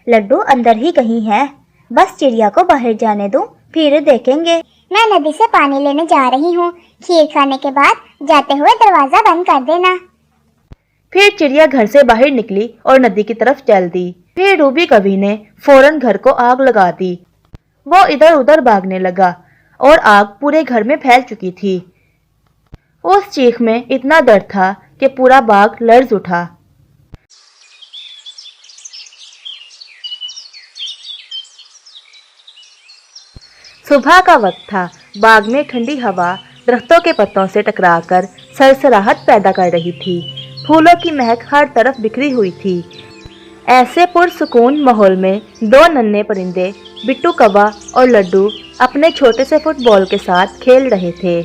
लड्डू अंदर ही कहीं है। बस चिड़िया को बाहर जाने दूं, फिर देखेंगे। मैं नदी से पानी लेने जा रही हूँ। खीर खाने के बाद जाते हुए दरवाजा बंद कर देना। फिर चिड़िया घर से बाहर निकली और नदी की तरफ चल दी। फिर रूबी कवि ने फौरन घर को आग लगा दी। वो इधर उधर भागने लगा और आग पूरे घर में फैल चुकी थी। उस चीख में इतना डर था कि पूरा बाग लर्ज उठा। सुबह का वक्त था। बाग में ठंडी हवा दरख्तों के पत्तों से टकराकर सरसराहट पैदा कर रही थी। फूलों की महक हर तरफ बिखरी हुई थी। ऐसे पुरसुकून माहौल में दो नन्हे परिंदे बिट्टू कौवा और लड्डू अपने छोटे से फुटबॉल के साथ खेल रहे थे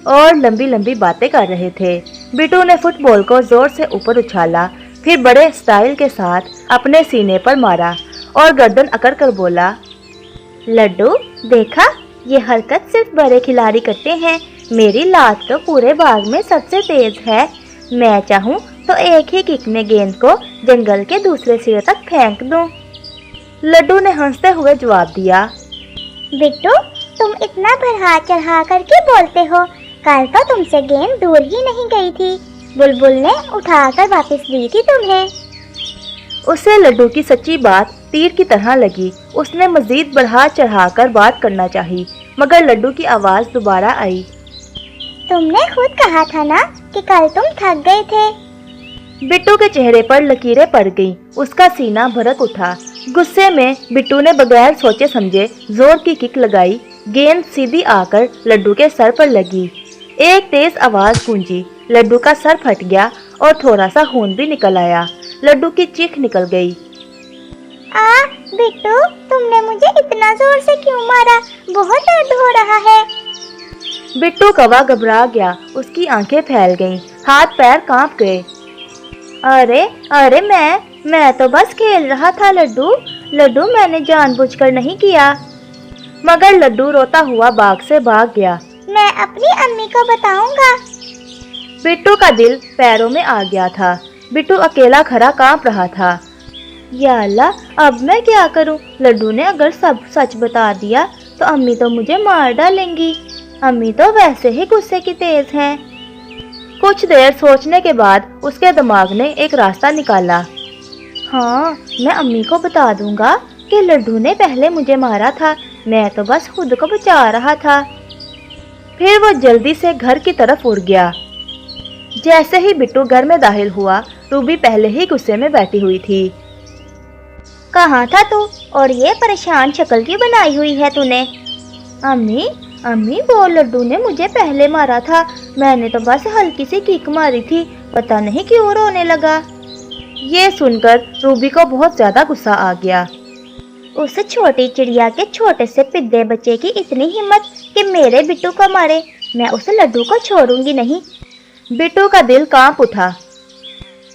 और लंबी लंबी बातें कर रहे थे। बिट्टू ने फुटबॉल को जोर से ऊपर उछाला, फिर बड़े स्टाइल के साथ अपने सीने पर मारा और गर्दन अकड़ कर बोला, लड्डू देखा, ये हरकत सिर्फ बड़े खिलाड़ी करते हैं। मेरी लात तो पूरे बाग में सबसे तेज है। मैं चाहूँ तो एक ही किक में गेंद को जंगल के दूसरे सिरे तक फेंक दूं। लड्डू ने हंसते हुए जवाब दिया, बिट्टू तुम इतना बढ़ा चढ़ा करके बोलते हो। कल तो तुमसे गेंद दूर ही नहीं गई थी। बुलबुल ने उठाकर वापस दी थी तुम्हें। उसे लड्डू की सच्ची बात तीर की तरह लगी। उसने मजीद बढ़ा चढ़ाकर बात करना चाही, मगर लड्डू की आवाज दोबारा आई, तुमने खुद कहा था ना कि कल तुम थक गए थे। बिट्टू के चेहरे पर लकीरें पड़ गईं। उसका सीना भड़क उठा। गुस्से में बिट्टू ने बगैर सोचे समझे जोर की किक लगाई। गेंद सीधी आकर लड्डू के सर पर लगी। एक तेज आवाज गूंजी। लड्डू का सर फट गया और थोड़ा सा खून भी निकल आया। लड्डू की चीख निकल गई। बिट्टू तुमने मुझे इतना जोर से क्यों मारा? बहुत दर्द हो रहा है। बिट्टू कौवा घबरा गया। उसकी आंखें फैल गईं, हाथ पैर कांप गए। अरे अरे मैं तो बस खेल रहा था लड्डू, मैंने जानबूझकर नहीं किया। मगर लड्डू रोता हुआ बाग से भाग गया। मैं अपनी अम्मी को बताऊंगा। बिट्टू का दिल पैरों में आ गया था। बिट्टू अकेला खड़ा कांप रहा था। या अल्लाह, अब मैं क्या करूं? लड्डू ने अगर सब सच बता दिया तो अम्मी तो मुझे मार डालेंगी। अम्मी तो वैसे ही गुस्से की तेज हैं। कुछ देर सोचने के बाद उसके दिमाग ने एक रास्ता निकाला। हाँ, मैं अम्मी को बता दूंगा कि लड्डू ने पहले मुझे मारा था। मैं तो बस खुद को बचा रहा था। फिर वो जल्दी से घर की तरफ उड़ गया। जैसे ही बिट्टू घर में दाखिल हुआ, रूबी पहले ही गुस्से में बैठी हुई थी। कहाँ था तू? और ये परेशान शक्ल क्यों बनाई हुई है तूने? अम्मी वो लड्डू ने मुझे पहले मारा था। मैंने तो बस हल्की सी किक मारी थी, पता नहीं क्यों रोने लगा। ये सुनकर रूबी को बहुत ज्यादा गुस्सा आ गया। उस छोटी चिड़िया के छोटे से पिद्दे बच्चे की इतनी हिम्मत कि मेरे बिट्टू को मारे। मैं उस लड्डू को छोड़ूंगी नहीं। बिट्टू का दिल कांप उठा।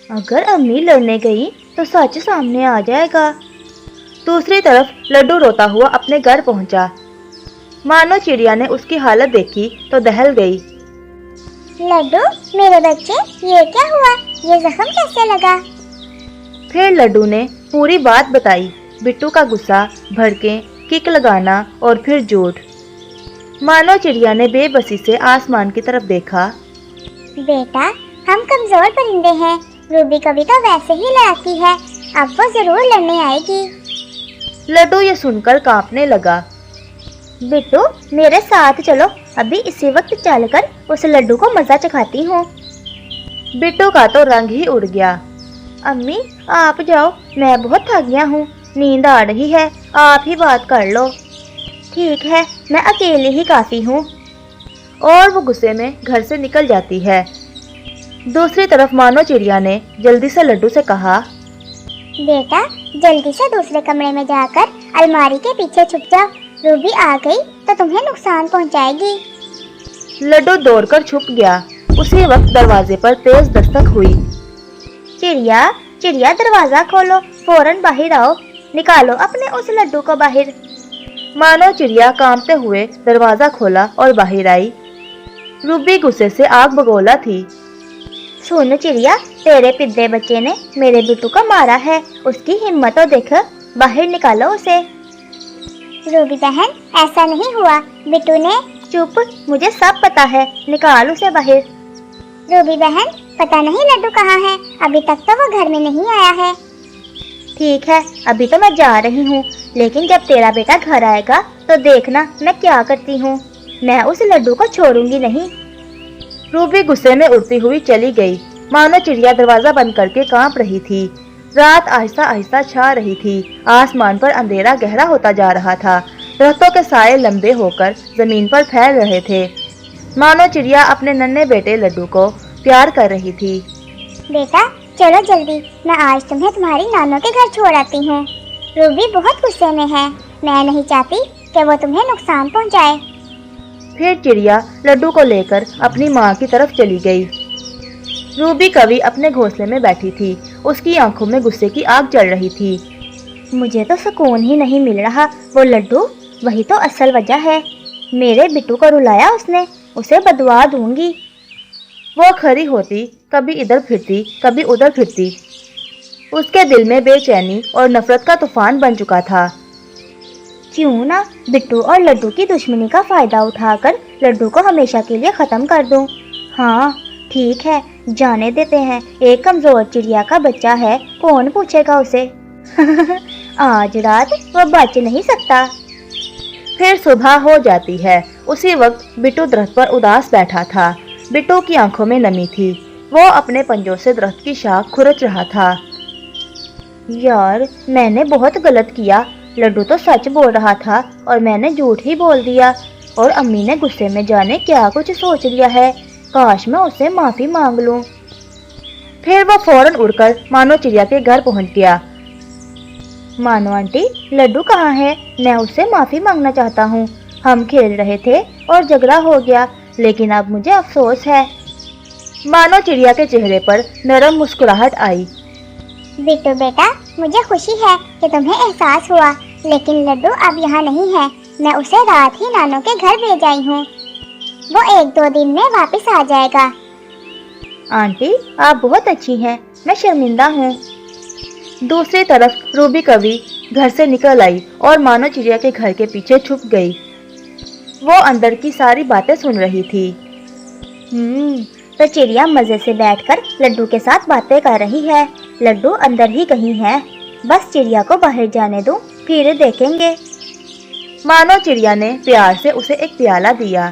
अगर अम्मी लड़ने गई तो सच सामने आ जाएगा। दूसरी तरफ लड्डू रोता हुआ अपने घर पहुंचा। मानो चिड़िया ने उसकी हालत देखी तो दहल गई। लड्डू मेरे बच्चे, ये क्या हुआ? ये जख्म कैसे लगा? फिर लड्डू ने पूरी बात बताई। बिट्टू का गुस्सा, भड़कें, किक लगाना और फिर झूठ। मानो चिड़िया ने बेबसी से आसमान की तरफ देखा। बेटा, हम कमजोर परिंदे हैं। रूबी कभी तो वैसे ही लड़ती है। अब वो जरूर लड़ने आएगी। लड्डू ये सुनकर कांपने लगा। बिट्टू मेरे साथ चलो, अभी इसी वक्त चलकर उस लड्डू को मजा चखाती हूँ। बिट्टू का तो रंग ही उड़ गया। अम्मी आप जाओ, मैं बहुत थक गया हूँ, नींद आ रही है, आप ही बात कर लो। ठीक है, मैं अकेली ही काफी हूँ। और वो गुस्से में घर से निकल जाती है। दूसरी तरफ मानो चिड़िया ने जल्दी से लड्डू से कहा, बेटा जल्दी से दूसरे कमरे में जाकर अलमारी के पीछे छुप जाओ। रूबी आ गई तो तुम्हें नुकसान पहुंचाएगी। लड्डू दौड़कर छुप गया। उसी वक्त दरवाजे पर तेज दस्तक हुई। चिड़िया दरवाजा खोलो, फौरन बाहर आओ, निकालो अपने उस लड्डू को बाहर। मानो चिड़िया कांपते हुए दरवाजा खोला और बाहर आई। रूबी गुस्से से आग बगोला थी। सुन चिड़िया, तेरे पिद्दे बच्चे ने मेरे बिट्टू को मारा है। उसकी हिम्मत तो देख, बाहर निकालो उसे। रूबी बहन, ऐसा नहीं हुआ। बिट्टू ने। चुप, मुझे सब पता है, निकाल उसे बाहर। रूबी बहन, पता नहीं लड्डू कहाँ है, अभी तक तो वो घर में नहीं आया है। ठीक है, अभी तो मैं जा रही हूँ, लेकिन जब तेरा बेटा घर आएगा तो देखना मैं क्या करती हूँ। मैं उस लड्डू को छोड़ूंगी नहीं। रूबी गुस्से में उड़ती हुई चली गई, मानो चिड़िया दरवाजा बंद करके कांप रही थी। रात आहिस्ता आहिस्ता छा रही थी, आसमान पर अंधेरा गहरा होता जा रहा था। दरख्तों के साए लंबे होकर जमीन पर फैल रहे थे, मानो चिड़िया अपने नन्हे बेटे लड्डू को प्यार कर रही थी। बेटा चलो जल्दी, मैं आज तुम्हें तुम्हारी नानों के घर छोड़ आती हूँ। रूबी बहुत गुस्से में है, मैं नहीं चाहती कि वो तुम्हें नुकसान पहुँचाए। फिर चिड़िया लड्डू को लेकर अपनी माँ की तरफ चली गई। रूबी कवि अपने घोंसले में बैठी थी, उसकी आंखों में गुस्से की आग जल रही थी। मुझे तो सुकून ही नहीं मिल रहा। वो लड्डू, वही तो असल वजह है। मेरे बिट्टू को रुलाया उसने, उसे बदवा दूंगी। वो खड़ी होती, कभी इधर फिरती कभी उधर फिरती। उसके दिल में बेचैनी और नफरत का तूफान बन चुका था। क्यों ना बिट्टू और लड्डू की दुश्मनी का फायदा उठाकर लड्डू को हमेशा के लिए खत्म कर दूं। हाँ ठीक है, जाने देते हैं। एक कमजोर चिड़िया का बच्चा है, कौन पूछेगा उसे। आज रात वो बच नहीं सकता। फिर सुबह हो जाती है। उसी वक्त बिट्टू दरख्त पर उदास बैठा था। बिट्टू की आंखों में नमी थी, वो अपने पंजों से दरख्त की शाख खुरच रहा था। यार, मैंने बहुत गलत किया। लड्डू तो सच बोल रहा था और मैंने झूठ ही बोल दिया। और अम्मी ने गुस्से में जाने क्या कुछ सोच लिया है। काश मैं उससे माफी मांग लूं। फिर वो फौरन उड़कर मानो चिड़िया के घर पहुंच गया। मानो आंटी, लड्डू कहाँ है? मैं उससे माफी मांगना चाहता हूँ। हम खेल रहे थे और झगड़ा हो गया, लेकिन अब मुझे अफसोस है। मानो चिड़िया के चेहरे पर नरम मुस्कुराहट आई। बिट्टू बेटा, मुझे खुशी है कि तुम्हें एहसास हुआ, लेकिन लड्डू अब यहाँ नहीं है। मैं उसे रात ही नानों के घर भेज आई हूँ। वो 1-2 दिन में वापस आ जाएगा। आंटी, आप बहुत अच्छी हैं, मैं शर्मिंदा हूँ। दूसरी तरफ रूबी कवि घर से निकल आई और मानो चिड़िया के घर के पीछे छुप गई। वो अंदर की सारी बातें सुन रही थी। तो चिड़िया मजे से बैठकर लड्डू के साथ बातें कर रही है। लड्डू अंदर ही कहीं है, बस चिड़िया को बाहर जाने दो, फिर देखेंगे। मानो चिड़िया ने प्यार से उसे एक प्याला दिया।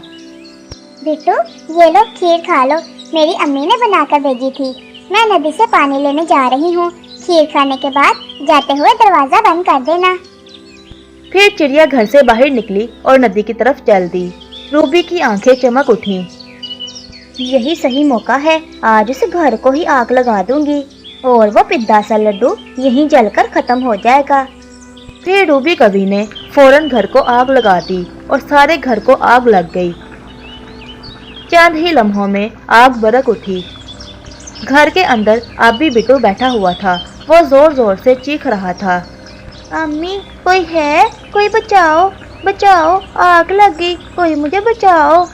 बिट्टू, ये लो खीर खा लो, मेरी अम्मी ने बनाकर भेजी थी। मैं नदी से पानी लेने जा रही हूँ। खीर खाने के बाद जाते हुए दरवाजा बंद कर देना। फिर चिड़िया घर से बाहर निकली और नदी की तरफ चल दी। रूबी की आंखें चमक उठीं। यही सही मौका है, आज उस घर को ही आग लगा दूंगी और वो पिद्दा सा लड्डू यहीं जलकर खत्म हो जाएगा। फिर रूबी कवि ने फौरन घर को आग लगा दी और सारे घर को आग लग गई। चंद ही लम्हों में आग भड़क उठी। घर के अंदर अभी बिट्टू बैठा हुआ था। वो जोर जोर से चीख रहा था। अम्मी, कोई है? कोई बचाओ, बचाओ, आग लग गई, कोई मुझे बचाओ।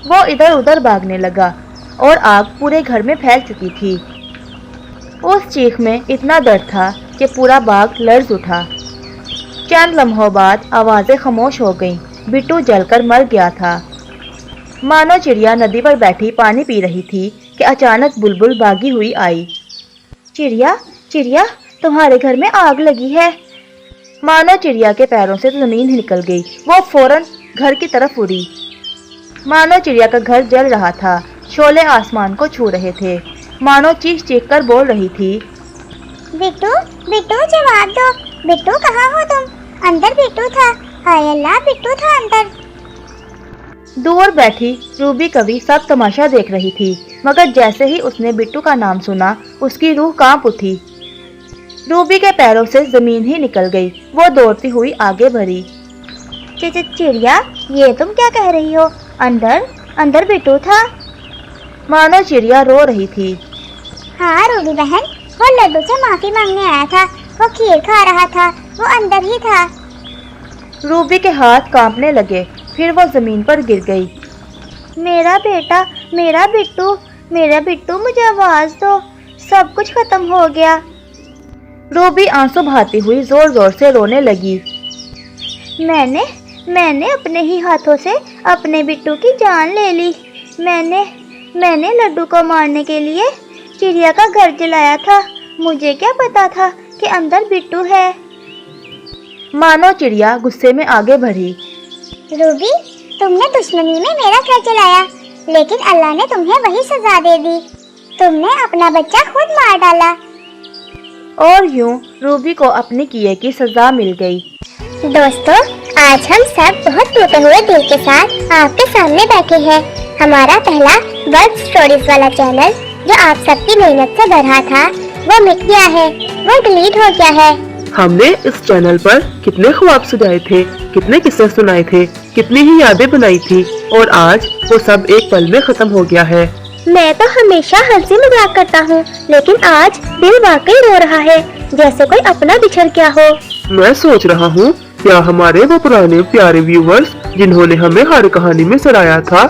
वो इधर उधर भागने लगा और आग पूरे घर में फैल चुकी थी। उस चीख में इतना दर्द था कि पूरा बाग लर्ज उठा। चंद लम्हों बाद आवाजें खामोश हो गईं। बिट्टू जलकर मर गया था। मानो चिड़िया नदी पर बैठी पानी पी रही थी कि अचानक बुलबुल भागी हुई आई। चिड़िया, चिड़िया, तुम्हारे घर में आग लगी है। मानो चिड़िया के पैरों से जमीन ही निकल गई। वो फौरन घर की तरफ उड़ी। मानो चिड़िया का घर जल रहा था, शोले आसमान को छू रहे थे। मानो चीख चीख कर बोल रही थी, बिट्टू, बिट्टू जवाब दो। बिट्टू कहाँ हो तुम? अंदर बिट्टू था। हाय अल्लाह, बिट्टू था अंदर। दूर बैठी रूबी कवि सब तमाशा देख रही थी, मगर जैसे ही उसने बिट्टू का नाम सुना, उसकी रूह कांप उठी। रूबी के पैरों से जमीन ही निकल गई। वो दौड़ती हुई आगे बढ़ी। चिड़िया, ये तुम क्या कह रही हो? अंदर अंदर बिट्टू था। मानो चिड़िया रो रही थी। हाँ रूबी बहन, वो लड्डू से माफी मांगने आया था। वो खीर खा रहा था, वो अंदर ही था। रूबी के हाथ कांपने लगे, फिर वो जमीन पर गिर गई। मेरा बेटा, मेरा बिट्टू, मेरा बिट्टू, मुझे आवाज दो, सब कुछ खत्म हो गया। रूबी आंसू बहाती हुई जोर जोर से रोने लगी। मैंने अपने ही हाथों से अपने बिट्टू की जान ले ली। मैंने लड्डू को मारने के लिए चिड़िया का घर जलाया था। मुझे क्या पता था कि अंदर बिट्टू है। मानो चिड़िया गुस्से में आगे बढ़ी। रूबी, तुमने दुश्मनी में मेरा घर जलाया, लेकिन अल्लाह ने तुम्हें वही सजा दे दी। तुमने अपना बच्चा खुद मार डाला। और यूं रूबी को अपने किए की सजा मिल गई। दोस्तों, आज हम सब बहुत टूटे हुए दिल के साथ आपके सामने बैठे हैं। हमारा पहला वर्ड स्टोरीज वाला चैनल जो आप सबकी मेहनत से भरा था, वो मिट गया है, वो डिलीट हो गया है। हमने इस चैनल पर कितने ख्वाब सजाए थे, कितने किस्से सुनाए थे, कितनी ही यादें बनाई थी, और आज वो सब एक पल में खत्म हो गया है। मैं तो हमेशा हंसी मजाक करता हूँ, लेकिन आज दिल वाकई रो रहा है, जैसे कोई अपना बिछड़ गया हो। मैं सोच रहा हूँ, क्या हमारे वो पुराने प्यारे व्यूवर्स जिन्होंने हमें हर कहानी में सराहा था,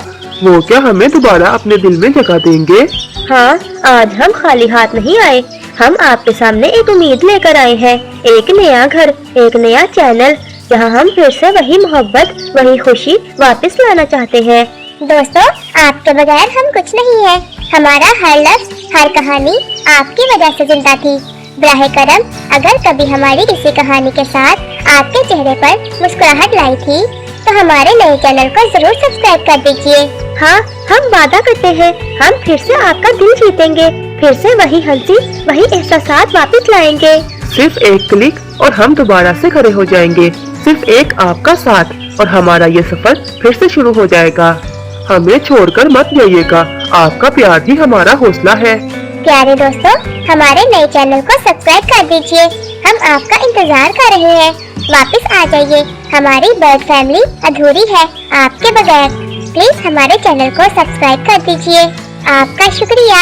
वो क्या हमें दोबारा अपने दिल में जगह देंगे? हाँ, आज हम खाली हाथ नहीं आए। हम आपके सामने एक उम्मीद लेकर आए हैं, एक नया घर, एक नया चैनल, जहाँ हम फिर से वही मोहब्बत, वही खुशी वापस लाना चाहते हैं। दोस्तों, आपके बगैर हम कुछ नहीं है। हमारा हर लफ्ज, हर कहानी आपकी वजह से जिंदा थी। बराहे करम, अगर कभी हमारी किसी कहानी के साथ आपके चेहरे पर मुस्कुराहट लाई थी, तो हमारे नए चैनल को जरूर सब्सक्राइब कर दीजिए। हाँ, हम वादा करते हैं, हम फिर से आपका दिल जीतेंगे, फिर से वही हंसी, वही एहसास वापस लाएंगे। सिर्फ एक क्लिक और हम दोबारा से खड़े हो जाएंगे। सिर्फ एक आपका साथ और हमारा ये सफर फिर से शुरू हो जाएगा। हमें छोड़कर मत जाइएगा, आपका प्यार ही हमारा हौसला है। प्यारे दोस्तों, हमारे नए चैनल को सब्सक्राइब कर दीजिए। हम आपका इंतजार कर रहे हैं। वापस आ जाइए, हमारी बर्ड फैमिली अधूरी है आपके बगैर। प्लीज हमारे चैनल को सब्सक्राइब कर दीजिए। आपका शुक्रिया।